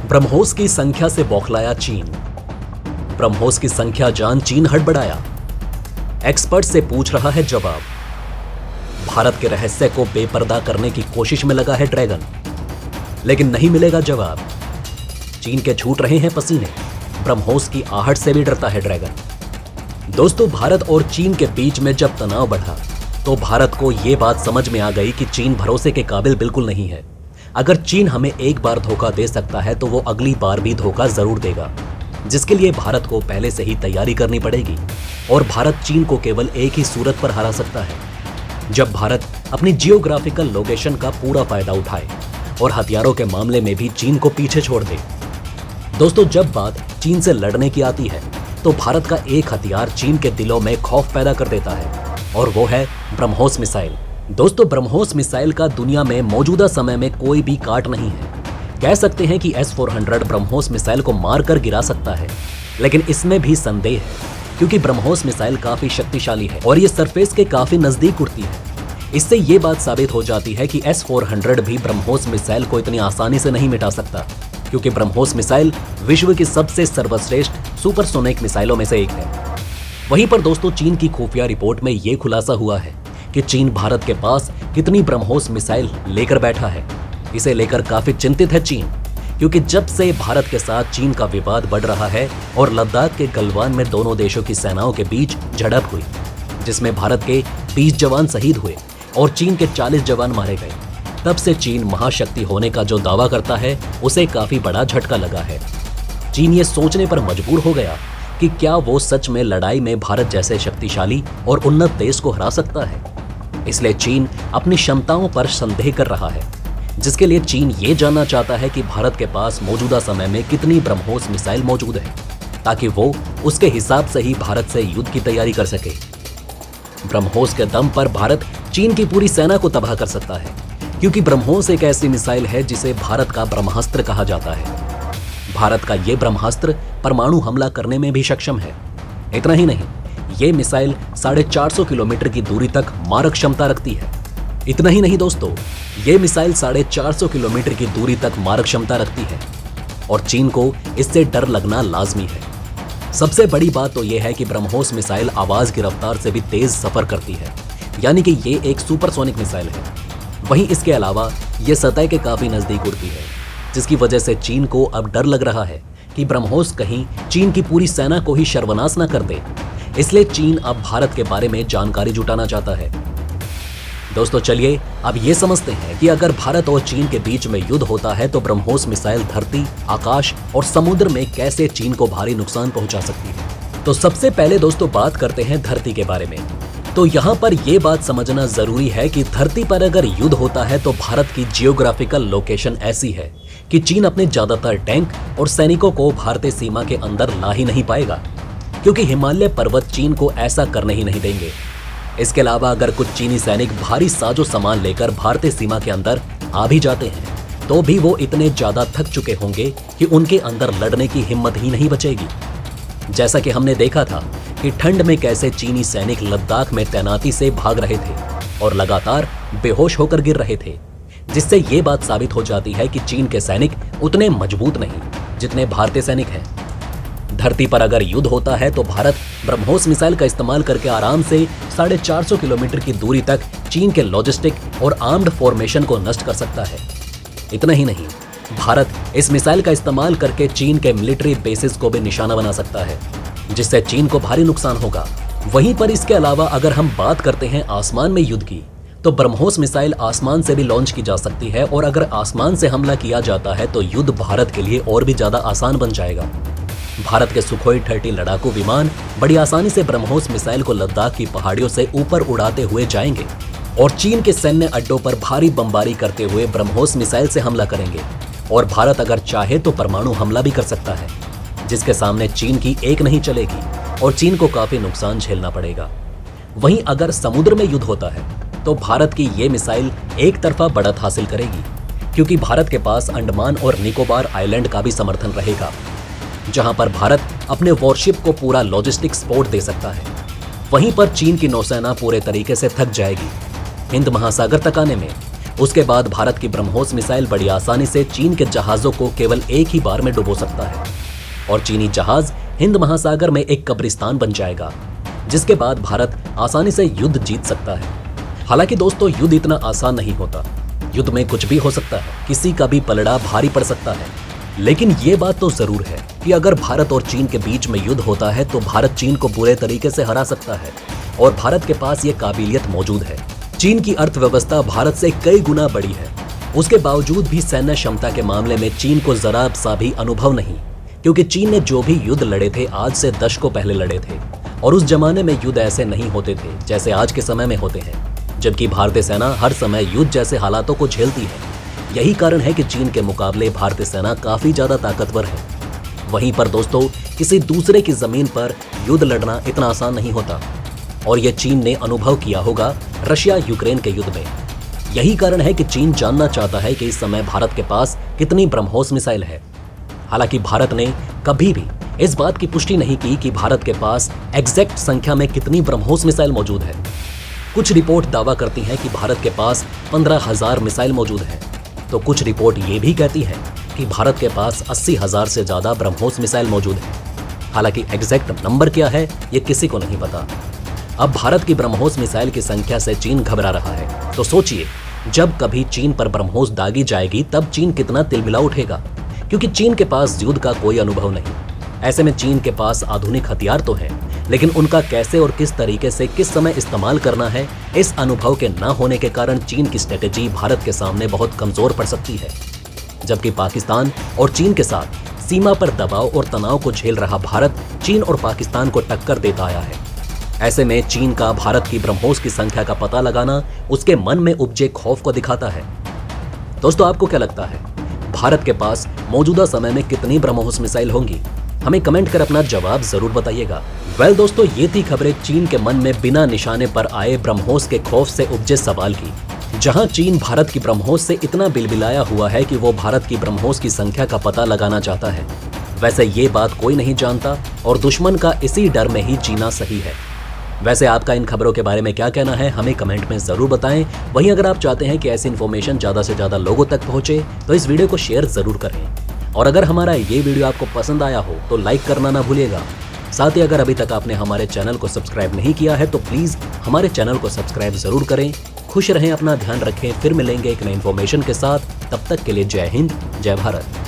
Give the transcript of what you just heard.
ब्रह्मोस की संख्या से बौखलाया चीन। ब्रह्मोस की संख्या जान चीन हड़बड़ाया। एक्सपर्ट से पूछ रहा है जवाब। भारत के रहस्य को बेपर्दा करने की कोशिश में लगा है ड्रैगन, लेकिन नहीं मिलेगा जवाब। चीन के छूट रहे हैं पसीने। ब्रह्मोस की आहट से भी डरता है ड्रैगन। दोस्तों, भारत और चीन के बीच में जब तनाव बढ़ा तो भारत को यह बात समझ में आ गई कि चीन भरोसे के काबिल बिल्कुल नहीं है। अगर चीन हमें एक बार धोखा दे सकता है तो वो अगली बार भी धोखा जरूर देगा, जिसके लिए भारत को पहले से ही तैयारी करनी पड़ेगी। और भारत चीन को केवल एक ही सूरत पर हरा सकता है, जब भारत अपनी जियोग्राफिकल लोकेशन का पूरा फायदा उठाए और हथियारों के मामले में भी चीन को पीछे छोड़ दे। दोस्तों, जब बात चीन से लड़ने की आती है तो भारत का एक हथियार चीन के दिलों में खौफ पैदा कर देता है, और वो है ब्रह्मोस मिसाइल। दोस्तों, ब्रह्मोस मिसाइल का दुनिया में मौजूदा समय में कोई भी काट नहीं है। कह सकते हैं कि S-400 ब्रह्मोस मिसाइल को मारकर गिरा सकता है, लेकिन इसमें भी संदेह है, क्योंकि ब्रह्मोस मिसाइल काफी शक्तिशाली है और ये सरफेस के काफी नजदीक उड़ती है। इससे ये बात साबित हो जाती है कि S-400 भी ब्रह्मोस मिसाइल को इतनी आसानी से नहीं मिटा सकता, क्योंकि ब्रह्मोस मिसाइल विश्व की सबसे सर्वश्रेष्ठ सुपरसोनिक मिसाइलों में से एक है। वहीं पर दोस्तों, चीन की खुफिया रिपोर्ट में यह खुलासा हुआ है कि चीन भारत के पास कितनी ब्रह्मोस मिसाइल लेकर बैठा है। इसे लेकर काफी चिंतित है चीन, क्योंकि जब से भारत के साथ चीन का विवाद बढ़ रहा है और लद्दाख के गलवान में दोनों देशों की सेनाओं के बीच झड़प हुई, जिसमें भारत के 20 जवान शहीद हुए और चीन के 40 जवान मारे गए, तब से चीन महाशक्ति होने का जो दावा करता है उसे काफी बड़ा झटका लगा है। चीन ये सोचने पर मजबूर हो गया कि क्या वो सच में लड़ाई में भारत जैसे शक्तिशाली और उन्नत देश को हरा सकता है। इसलिए चीन अपनी क्षमताओं पर संदेह कर रहा है, जिसके लिए चीन ये जानना चाहता है कि भारत के पास मौजूदा समय में कितनी ब्रह्मोस मिसाइल मौजूद है, ताकि वो उसके हिसाब से ही भारत से युद्ध की तैयारी कर सके। ब्रह्मोस के दम पर भारत चीन की पूरी सेना को तबाह कर सकता है, क्योंकि ब्रह्मोस एक ऐसी मिसाइल है जिसे भारत का ब्रह्मास्त्र कहा जाता है। भारत का ये ब्रह्मास्त्र परमाणु हमला करने में भी सक्षम है। इतना ही नहीं, ये मिसाइल 450 किलोमीटर की दूरी तक मारक क्षमता रखती है। इतना ही नहीं दोस्तों, ये मिसाइल 450 किलोमीटर की दूरी तक मारक क्षमता रखती है, और चीन को इससे डर लगना लाजमी है। सबसे बड़ी बात तो यह है कि ब्रह्मोस मिसाइल आवाज की रफ्तार से भी तेज सफर करती है, यानी कि ये एक सुपरसोनिक मिसाइल है। वहीं इसके अलावा ये सतह के काफी नजदीक उड़ती है, जिसकी वजह से चीन को अब डर लग रहा है कि ब्रह्मोस कहीं चीन की पूरी सेना को ही सर्वनाश न कर दे। इसलिए चीन अब भारत के बारे में जानकारी जुटाना चाहता है। दोस्तों, चलिए अब ये समझते हैं कि अगर भारत और चीन के बीच में युद्ध होता है तो ब्रह्मोस मिसाइल धरती, आकाश और समुद्र में कैसे चीन को भारी नुकसान पहुंचा सकती है। तो सबसे पहले दोस्तों बात करते हैं धरती के बारे में। तो यहाँ पर यह बात समझना जरूरी है कि धरती पर अगर युद्ध होता है तो भारत की जियोग्राफिकल लोकेशन ऐसी है कि चीन अपने ज्यादातर टैंक और सैनिकों को भारतीय सीमा के अंदर ला ही नहीं पाएगा, क्योंकि हिमालय पर्वत चीन को ऐसा करने ही नहीं देंगे। इसके अलावा अगर कुछ चीनी सैनिक भारी साजो सामान लेकर भारतीय सीमा के अंदर आ भी जाते हैं तो भी वो इतने ज्यादा थक चुके होंगे कि उनके अंदर लड़ने की हिम्मत ही नहीं बचेगी। जैसा कि हमने देखा था कि ठंड में कैसे चीनी सैनिक लद्दाख में तैनाती से भाग रहे थे और लगातार बेहोश होकर गिर रहे थे, जिससे ये बात साबित हो जाती है कि चीन के सैनिक उतने मजबूत नहीं जितने भारतीय सैनिक हैं। धरती पर अगर युद्ध होता है तो भारत ब्रह्मोस मिसाइल का इस्तेमाल करके आराम से 450 किलोमीटर की दूरी तक चीन के लॉजिस्टिक और आर्म्ड फॉर्मेशन को नष्ट कर सकता है। इतना ही नहीं, भारत इस मिसाइल का इस्तेमाल करके चीन के मिलिट्री बेसिस को भी निशाना बना सकता है, जिससे चीन को भारी नुकसान होगा। वहीं पर इसके अलावा अगर हम बात करते हैं आसमान में युद्ध की, तो ब्रह्मोस मिसाइल आसमान से भी लॉन्च की जा सकती है, और अगर आसमान से हमला किया जाता है तो युद्ध भारत के लिए और भी ज्यादा आसान बन जाएगा। भारत के सुखोई 30 लड़ाकू विमान बड़ी आसानी से ब्रह्मोस मिसाइल को लद्दाख की पहाड़ियों से ऊपर उड़ाते हुए जाएंगे और चीन के सैन्य अड्डों पर भारी बमबारी करते हुए ब्रह्मोस मिसाइल से हमला करेंगे। और भारत अगर चाहे तो परमाणु हमला भी कर सकता है, जिसके सामने चीन की एक नहीं चलेगी और चीन को काफी नुकसान झेलना पड़ेगा। वहीं अगर समुद्र में युद्ध होता है तो भारत की ये मिसाइल एक तरफा बढ़त हासिल करेगी, क्योंकि भारत के पास अंडमान और निकोबार आइलैंड का भी समर्थन रहेगा, जहां पर भारत अपने वॉरशिप को पूरा लॉजिस्टिक सपोर्ट दे सकता है। वहीं पर चीन की नौसेना पूरे तरीके से थक जाएगी। हिंद महासागर तक आने में उसके बाद भारत की ब्रह्मोस मिसाइल बड़ी आसानी से चीन के जहाजों को केवल एक ही बार में डुबो सकता है और चीनी जहाज हिंद महासागर में एक कब्रिस्तान बन जाएगा, जिसके बाद भारत आसानी से युद्ध जीत सकता है। हालांकि दोस्तों, युद्ध इतना आसान नहीं होता। युद्ध में कुछ भी हो सकता है, किसी का भी पलड़ा भारी पड़ सकता है। लेकिन ये बात तो जरूर है कि अगर भारत और चीन के बीच में युद्ध होता है तो भारत चीन को बुरे तरीके से हरा सकता है और भारत के पास ये काबिलियत मौजूद है। चीन की अर्थव्यवस्था भारत से कई गुना बड़ी है। उसके बावजूद भी सैन्य क्षमता के मामले में चीन को जरा सा भी अनुभव नहीं, क्योंकि चीन ने जो भी युद्ध लड़े थे आज से दशकों पहले लड़े थे और उस जमाने में युद्ध ऐसे नहीं होते थे जैसे आज के समय में होते हैं, जबकि भारतीय सेना हर समय युद्ध जैसे हालातों को झेलती है। यही कारण है कि चीन के मुकाबले भारतीय सेना काफी ज्यादा ताकतवर है। वहीं पर दोस्तों, किसी दूसरे की जमीन पर युद्ध लड़ना इतना आसान नहीं होता और यह चीन ने अनुभव किया होगा रशिया यूक्रेन के युद्ध में। यही कारण है कि चीन जानना चाहता है कि इस समय भारत के पास कितनी ब्रह्मोस मिसाइल है। हालांकि भारत ने कभी भी इस बात की पुष्टि नहीं की कि भारत के पास एग्जैक्ट संख्या में कितनी ब्रह्मोस मिसाइल मौजूद है। कुछ रिपोर्ट दावा करती हैं कि भारत के पास 15,000 मिसाइल मौजूद है, तो कुछ रिपोर्ट ये भी कहती है कि भारत के पास 80,000 से ज्यादा ब्रह्मोस मिसाइल मौजूद है। हालांकि एग्जैक्ट नंबर क्या है ये किसी को नहीं पता। अब भारत की ब्रह्मोस मिसाइल की संख्या से चीन घबरा रहा है, तो सोचिए जब कभी चीन पर ब्रह्मोस दागी जाएगी तब चीन कितना तिलमिला उठेगा, क्योंकि चीन के पास युद्ध का कोई अनुभव नहीं। ऐसे में चीन के पास आधुनिक हथियार तो हैं, लेकिन उनका कैसे और किस तरीके से किस समय इस्तेमाल करना है, इस अनुभव के न होने के कारण चीन की स्ट्रेटेजी भारत के सामने बहुत कमजोर पड़ सकती है। जबकि पाकिस्तान और चीन के साथ सीमा पर दबाव और तनाव को झेल रहा भारत चीन और पाकिस्तान को टक्कर देता आया है। ऐसे में चीन का भारत की ब्रह्मोस की संख्या का पता लगाना उसके मन में उपजे खौफ को दिखाता है। दोस्तों, आपको क्या लगता है भारत के पास मौजूदा समय में कितनी ब्रह्मोस मिसाइल होंगी? हमें कमेंट कर अपना जवाब जरूर बताइएगा। वेल दोस्तों, ये थी खबरें चीन के मन में बिना निशाने पर आए ब्रह्मोस के खौफ से उपजे सवाल की। जहां चीन भारत की ब्रह्मोस से इतना बिलबिलाया हुआ है कि वो भारत की ब्रह्मोस की संख्या का पता लगाना चाहता है, वैसे ये बात कोई नहीं जानता और दुश्मन का इसी डर में ही जीना सही है। वैसे आपका इन खबरों के बारे में क्या कहना है, हमें कमेंट में जरूर बताएं। वहीं अगर आप चाहते हैं कि ऐसी इन्फॉर्मेशन ज्यादा से ज्यादा लोगों तक पहुंचे तो इस वीडियो को शेयर जरूर करें और अगर हमारा ये वीडियो आपको पसंद आया हो तो लाइक करना ना भूलिएगा। साथ ही अगर अभी तक आपने हमारे चैनल को सब्सक्राइब नहीं किया है तो प्लीज हमारे चैनल को सब्सक्राइब जरूर करें। खुश रहें, अपना ध्यान रखें। फिर मिलेंगे एक नई इन्फॉर्मेशन के साथ। तब तक के लिए जय हिंद, जय भारत।